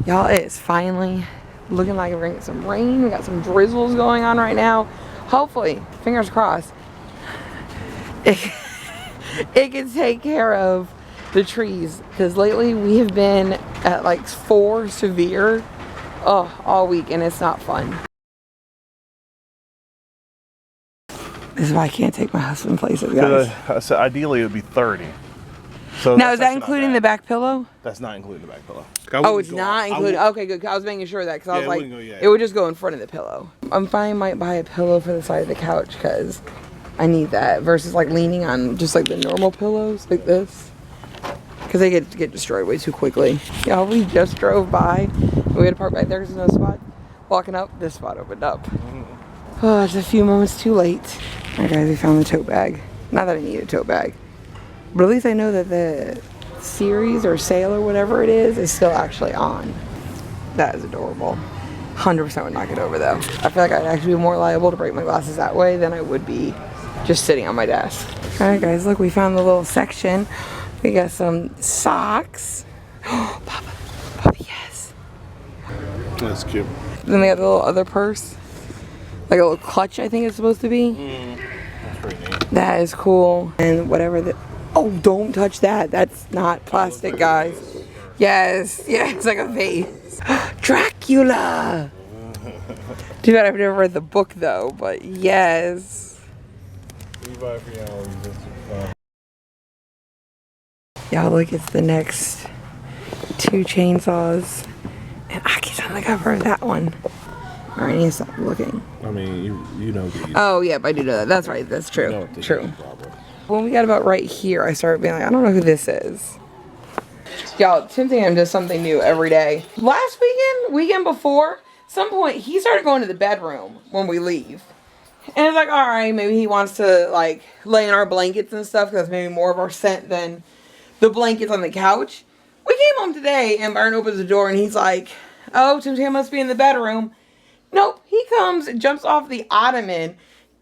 Y'all, it's finally looking like we're gonna get some rain. We got some drizzles going on right now. Hopefully, fingers crossed, it can take care of the trees. Because lately we have been at like 4 severe all week, and it's not fun. This is why I can't take my husband places, guys. So ideally it would be 30. So now, is that including the back pillow? That's not including the back pillow. Oh, it's not included. Okay, good. I was making sure of that because I was like, it would just go in front of the pillow. I'm finally might buy a pillow for the side of the couch because I need that versus like leaning on just like the normal pillows like this, because they get destroyed way too quickly. Y'all, we just drove by. We had to park back there because there's no spot. Walking up, this spot opened up. Oh, it's a few moments too late. All right, guys, we found the tote bag. Not that I need a tote bag, but at least I know that the series or sale or whatever it is still actually on. That is adorable. 100% would not get over though. I feel like I'd actually be more liable to break my glasses that way than I would be just sitting on my desk. All right, guys, look, we found the little section. We got some socks. Oh, Papa, yes. That's cute. Then they got the little other purse. Like a little clutch, I think it's supposed to be. That's pretty neat. That is cool. And whatever the... Oh, don't touch that. That's not plastic, guys. Yes. Yeah, it's like a vase. Dracula! Too bad I've never read the book, though. But yes. Y'all, look, it's the next 2 chainsaws. And Aki's on the cover of that one. Alright, I need to stop looking. I mean, you know these. Oh, yep, I do know that. That's right. That's true. True. When we got about right here, I started being like, I don't know who this is. Y'all, Tim Tam does something new every day. Last weekend before, some point, he started going to the bedroom when we leave. And it's like, alright, maybe he wants to, like, lay in our blankets and stuff, because that's maybe more of our scent than the blankets on the couch. We came home today, and Byron opens the door, and he's like, oh, Tim Tam must be in the bedroom. Nope, he comes, jumps off the ottoman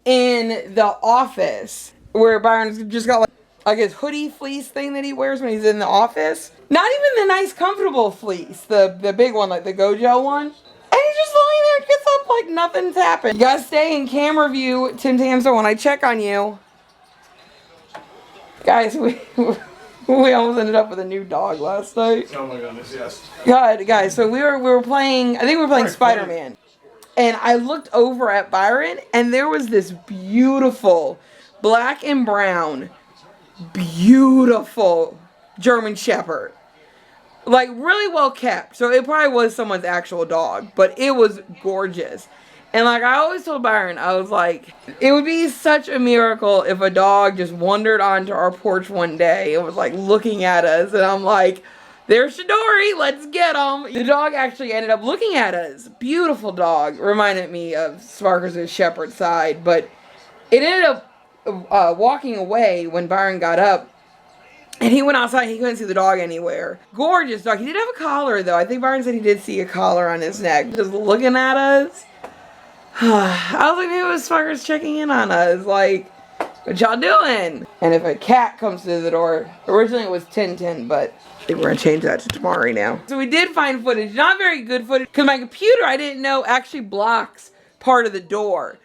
in the office where Byron's just got like his hoodie fleece thing that he wears when he's in the office. Not even the nice comfortable fleece, the big one, like the Gojo one. And he's just lying there and gets up like nothing's happened. You gotta stay in camera view, Tim Tam, so when I check on you. Guys, we almost ended up with a new dog last night. Oh my goodness, yes. God, guys, so we were playing, I think we were playing Spider-Man. And I looked over at Byron, and there was this beautiful, black and brown, beautiful German Shepherd. Like, really well kept. So it probably was someone's actual dog, but it was gorgeous. And like I always told Byron, I was like, it would be such a miracle if a dog just wandered onto our porch one day and was like looking at us, and I'm like, there's Shidori, let's get him. The dog actually ended up looking at us. Beautiful dog. Reminded me of Sparker's shepherd side, but it ended up walking away when Byron got up. And he went outside, he couldn't see the dog anywhere. Gorgeous dog. He did have a collar though. I think Byron said he did see a collar on his neck. Just looking at us. I was like, maybe it was Sparker's checking in on us. Like, what y'all doing? And if a cat comes through the door, originally it was Tintin, but I think we're gonna change that to Tamari now. So we did find footage, not very good footage, because my computer, I didn't know, actually blocks part of the door.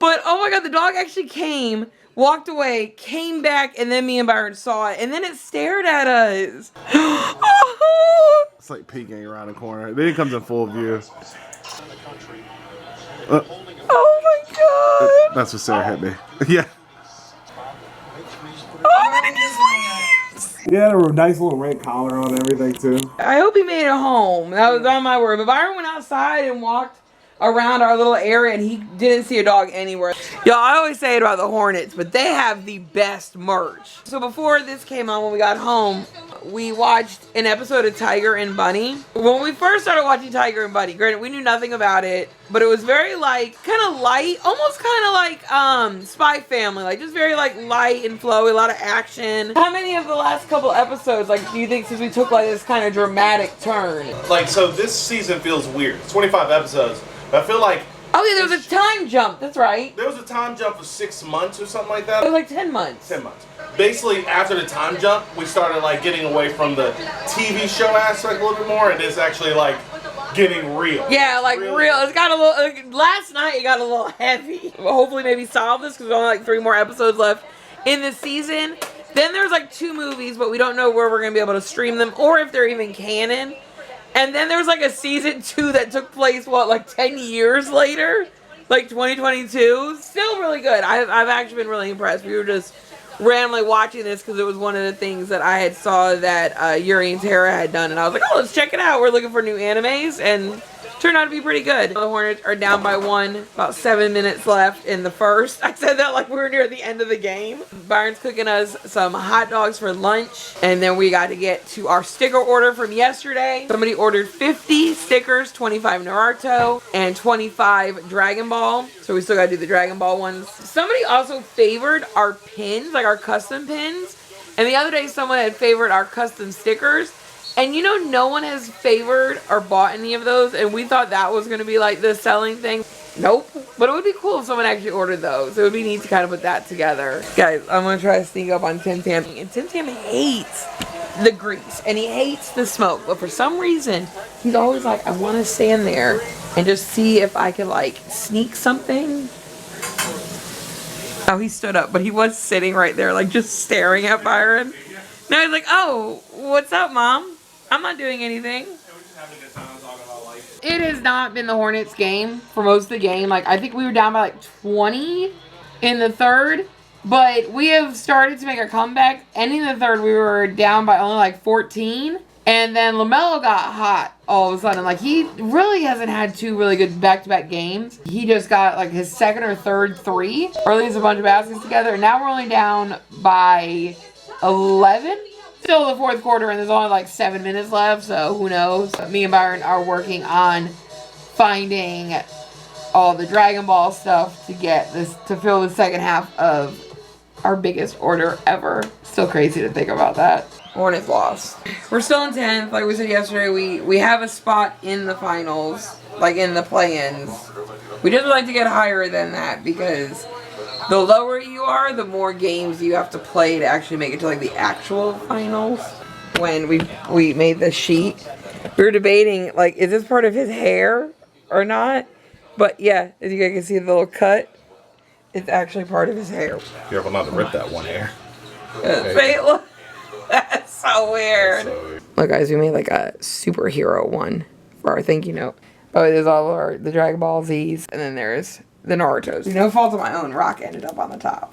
But oh my god, the dog actually came, walked away, came back, and then me and Byron saw it, and then it stared at us. It's like peeking around the corner. Then it comes in full view. Oh my god! That's what Sarah hit me. Yeah. Oh, then it just leaves! Yeah, there were a nice little red collar on everything too. I hope he made it home. That was on my word. But Byron went outside and walked around our little area, and he didn't see a dog anywhere. Y'all, I always say it about the Hornets, but they have the best merch. So before this came on, when we got home, we watched an episode of Tiger and Bunny. When we first started watching Tiger and Bunny, granted, we knew nothing about it, but it was very like, kind of light, almost kind of like Spy Family, like just very like light and flowy, a lot of action. How many of the last couple episodes, like, do you think since we took like this kind of dramatic turn? Like, so this season feels weird. It's 25 episodes. But I feel like... Oh yeah, there was a time jump, that's right. There was a time jump of 6 months or something like that. It was like 10 months. 10 months. Basically, after the time jump, we started like getting away from the TV show aspect a little bit more, and it's actually like getting real. Yeah, like Really. real. It's got a little. Last night it got a little heavy. We'll hopefully maybe solve this because there's only like 3 more episodes left in the season. Then there's like 2 movies, but we don't know where we're gonna be able to stream them or if they're even canon. And then there's like a season 2 that took place like 10 years later, like 2022. Still really good. I've actually been really impressed. We were just randomly watching this because it was one of the things that I had saw that Yuri and Tara had done, and I was like, oh, let's check it out. We're looking for new animes, and turned out to be pretty good. The Hornets are down by 1, about 7 minutes left in the first. I said that like we were near the end of the game. Byron's cooking us some hot dogs for lunch, and then we got to get to our sticker order from yesterday. Somebody ordered 50 stickers, 25 Naruto, and 25 Dragon Ball. So we still got to do the Dragon Ball ones. Somebody also favored our pins, like our custom pins. And the other day someone had favored our custom stickers. And you know, no one has favored or bought any of those, and we thought that was going to be like the selling thing. Nope. But it would be cool if someone actually ordered those. It would be neat to kind of put that together. Guys, I'm going to try to sneak up on Tim Tam. And Tim Tam hates the grease, and he hates the smoke. But for some reason, he's always like, I want to stand there and just see if I can like sneak something. Oh, he stood up, but he was sitting right there, like just staring at Byron. Now he's like, oh, what's up, Mom? I'm not doing anything. It has not been the Hornets game for most of the game. Like, I think we were down by like 20 in the 3rd. But we have started to make a comeback. Ending the 3rd, we were down by only like 14. And then LaMelo got hot all of a sudden. Like, he really hasn't had 2 really good back-to-back games. He just got like his 2nd or 3rd 3. Or at least a bunch of baskets together. And now we're only down by 11. Still the 4th quarter, and there's only like 7 minutes left, so who knows. Me and Byron are working on finding all the Dragon Ball stuff to get this to fill the second half of our biggest order ever. Still crazy to think about that. Hornets lost. We're still in 10th. Like we said yesterday, we have a spot in the finals, like in the play-ins. We just would like to get higher than that because the lower you are, the more games you have to play to actually make it to like the actual finals. When we made the sheet, we were debating like, is this part of his hair or not? But yeah, as you guys can see the little cut, it's actually part of his hair. Careful not to rip that one hair. Look, that's so weird. Look guys, we made like a superhero one for our thank you note. Oh, there's all of the Dragon Ball Z's, and then there's the Naruto's. No fault of my own, Rock ended up on the top.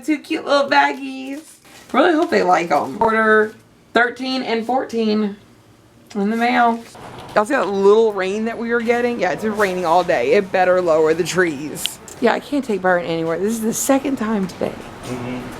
2 cute little baggies. Really hope they like them. Order 13 and 14 in the mail. Y'all see that little rain that we were getting? Yeah, it's been raining all day. It better lower the trees. Yeah, I can't take Byron anywhere. This is the 2nd time today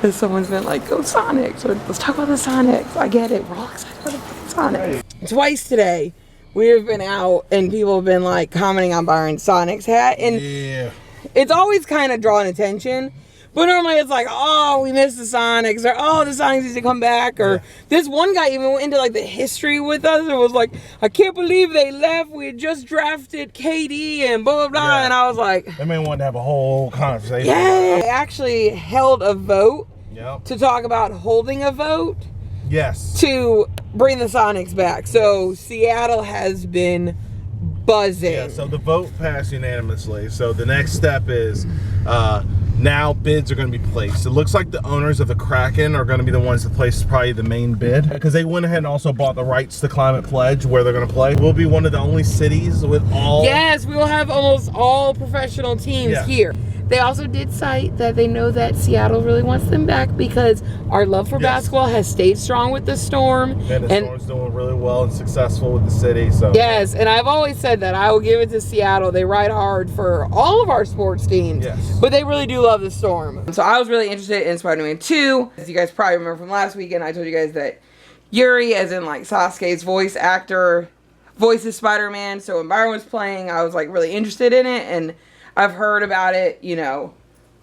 that someone's been like, go Sonics. Or let's talk about the Sonics. I get it. We're all excited about the Sonics. Twice today. We've been out and people have been like commenting on Byron's Sonics hat, and Yeah. it's always kind of drawing attention. But normally it's like, oh, we missed the Sonics, or oh, the Sonics need to come back, or this one guy even went into like the history with us and was like, I can't believe they left. We had just drafted KD and blah blah blah, Yeah. and I was like, They may want to have a whole conversation. yeah. They actually held a vote Yep. to talk about holding a vote Yes. to bring the Sonics back. So Seattle has been buzzing. Yeah, so the vote passed unanimously. So the next step is now bids are going to be placed. It looks like the owners of the Kraken are going to be the ones that place probably the main bid, because they went ahead and also bought the rights to Climate Pledge where they're going to play. We'll be one of the only cities with all... Yes, we will have almost all professional teams here. They also did cite that they know that Seattle really wants them back because our love for basketball has stayed strong with the Storm. And the Storm's doing really well and successful with the city. So yes, and I've always said that. I will give it to Seattle. They ride hard for all of our sports teams. Yes. But they really do love the Storm. So I was really interested in Spider-Man 2. As you guys probably remember from last weekend, I told you guys that Yuri, as in like Sasuke's voice actor, voices Spider-Man. So when Byron was playing, I was like really interested in it, and I've heard about it, you know,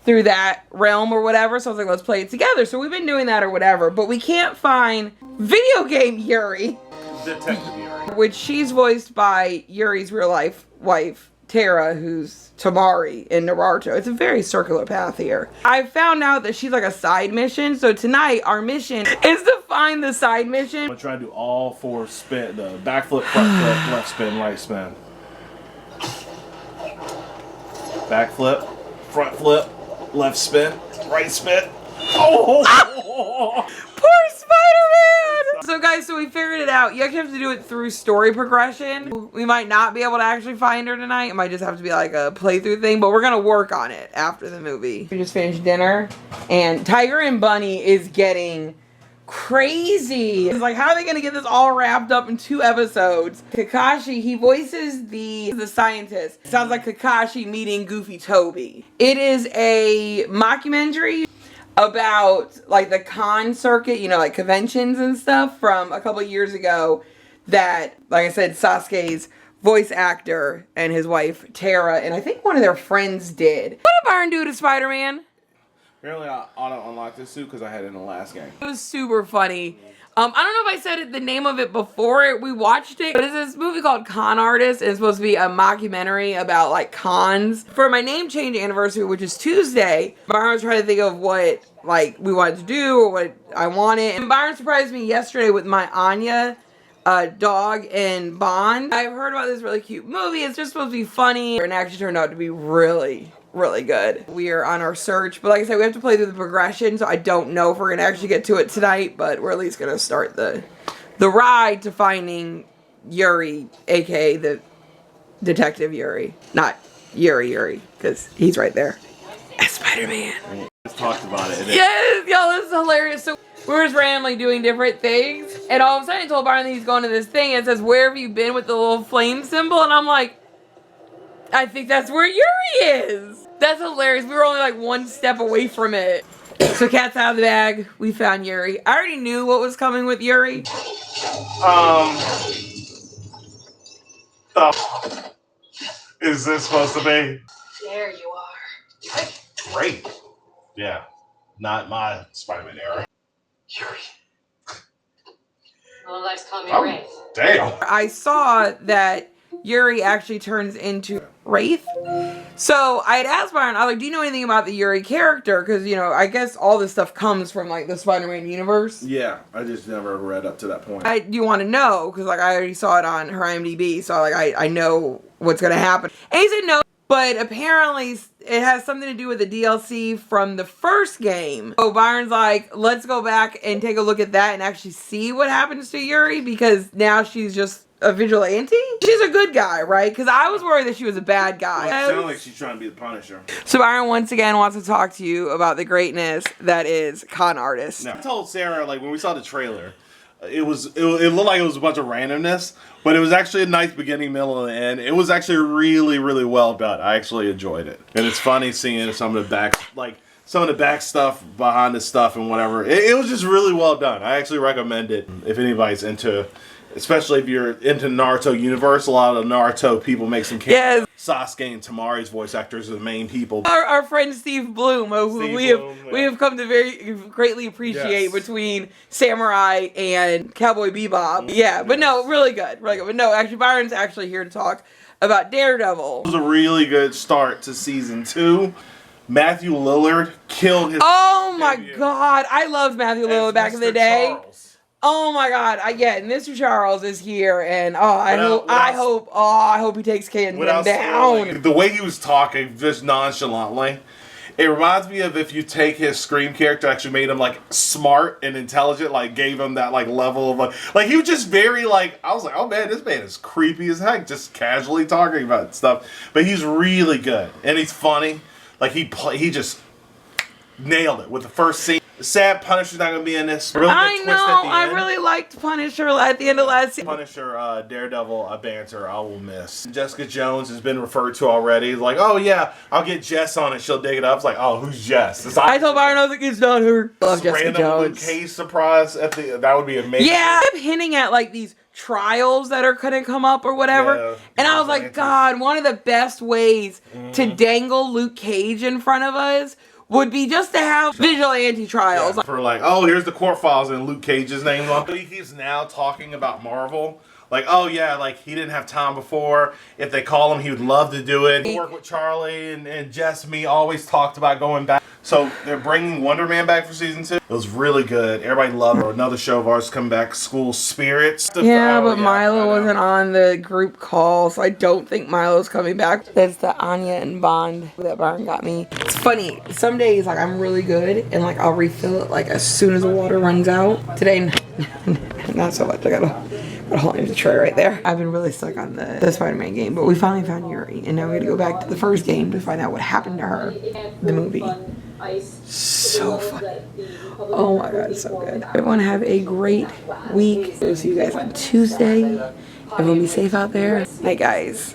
through that realm or whatever. So I was like, let's play it together. So we've been doing that or whatever. But we can't find video game Yuri. Detective Yuri. Which she's voiced by Yuri's real life wife, Tara, who's Tamari in Naruto. It's a very circular path here. I found out that she's like a side mission, so tonight our mission is to find the side mission. I'm gonna try to do all 4 spin, the backflip, front flip, left spin, right spin. Backflip, front flip, left spin, right spin. Oh! Poor Spider-Man! So guys, so we figured it out. You actually have to do it through story progression. We might not be able to actually find her tonight. It might just have to be like a playthrough thing, but we're gonna work on it after the movie. We just finished dinner, and Tiger and Bunny is getting crazy. It's like, how are they gonna get this all wrapped up in 2 episodes? Kakashi, he voices the scientist. It sounds like Kakashi meeting Goofy Toby. It is a mockumentary about like the con circuit, you know, like conventions and stuff from a couple years ago that, like I said, Sasuke's voice actor and his wife Tara and I think one of their friends did. What did Byron do to Spider-Man? Apparently I auto-unlocked this suit because I had it in the last game. It was super funny. I don't know if I said the name of it before we watched it, but it's this movie called Con Artist, and it's supposed to be a mockumentary about like cons. For my name change anniversary, which is Tuesday, Byron was trying to think of what like we wanted to do or what I wanted. And Byron surprised me yesterday with my Anya dog and Bond. I've heard about this really cute movie. It's just supposed to be funny, and it actually turned out to be really good. We are on our search, but like I said, we have to play through the progression, so I don't know if we're gonna actually get to it tonight, but we're at least gonna start the ride to finding Yuri, aka the Detective Yuri. Not Yuri, because he's right there. As Spider-Man. We just talked about it. Yes, y'all, this is hilarious. So we were just randomly doing different things, and all of a sudden I told Byron that he's going to this thing, and it says, "Where have you been?" with the little flame symbol, and I'm like, I think that's where Yuri is. That's hilarious. We were only like 1 step away from it. So cat's out of the bag. We found Yuri. I already knew what was coming with Yuri. Is this supposed to be? There you are. Great. Yeah. Not my Spider-Man era. Yuri. Well, let's call me Oh, Wraith. damn. I saw that Yuri actually turns into Wraith. So I had asked Byron, I was like, do you know anything about the Yuri character? Because, you know, I guess all this stuff comes from like the Spider-Man universe. Yeah, I just never read up to that point. I do want to know, because like I already saw it on her IMDb, so like I know what's going to happen. And he said no, but apparently it has something to do with the DLC from the first game. So Byron's like, let's go back and take a look at that and actually see what happens to Yuri, because now she's just a vigilante? She's a good guy, right? Because I was worried that she was a bad guy. Well, it sounds like she's trying to be the Punisher. So Byron once again wants to talk to you about the greatness that is Con Artist. Now, I told Sarah, like, when we saw the trailer, it looked like it was a bunch of randomness, but it was actually a nice beginning, middle, and end. It was actually really, really well done. I actually enjoyed it. And it's funny seeing some of the back stuff behind the stuff and whatever. It was just really well done. I actually recommend it if anybody's into, especially if you're into Naruto universe. A lot of Naruto people make some cameos. Yes. Sasuke and Tamari's voice actors are the main people. Our friend Steve Bloom, who we have come to very greatly appreciate, between Samurai and Cowboy Bebop. Yeah, but no, really good. But no, actually, Byron's actually here to talk about Daredevil. It was a really good start to season 2. Matthew Lillard killed his. Oh my God, I loved Matthew Lillard back in the day. Charles. Oh my God, Mr. Charles is here, and I hope he takes Ken down. The way he was talking, just nonchalantly, it reminds me of if you take his Scream character, actually made him like smart and intelligent, like gave him that like level of like he was just very like, I was like, oh man, this man is creepy as heck, just casually talking about stuff, but he's really good and he's funny. Like he just nailed it with the first scene. Sad Punisher's not gonna be in this. Really I good twist know. at the I end. really liked Punisher at the end of last season. Punisher, Daredevil, a banter I will miss. Jessica Jones has been referred to already. Like, oh yeah, I'll get Jess on it. She'll dig it up. It's like, oh, who's Jess? I told Byron I was like, it's not her. Love Jessica random Jones. Luke Cage surprise at that would be amazing. Yeah, I kept hinting at like these trials that are gonna come up or whatever, Yeah, and I was like, God, one of the best ways to dangle Luke Cage in front of us would be just to have vigilante trials. Yeah, for like, oh, here's the court files and Luke Cage's name on. He keeps now talking about Marvel. like, oh yeah, like he didn't have time before. If they call him, he would love to do it. Work with Charlie and Jess, me always talked about going back. So they're bringing Wonder Man back for season 2. It was really good. Everybody loved it. Another show of ours coming back, School Spirits. Yeah, Oh, but yeah, Milo wasn't on the group call, so I don't think Milo's coming back. That's the Anya and Bond that Byron got me. It's funny. Some days, like, I'm really good, and, like, I'll refill it, like, as soon as the water runs out. Today, not so much. I gotta hold the tray right there. I've been really stuck on the Spider-Man game, but we finally found Yuri, and now we gotta go back to the first game to find out what happened to her. The movie. So fun. Oh my god, it's so good. Everyone have a great week. We'll see you guys on Tuesday. Everyone be safe out there. Night, guys.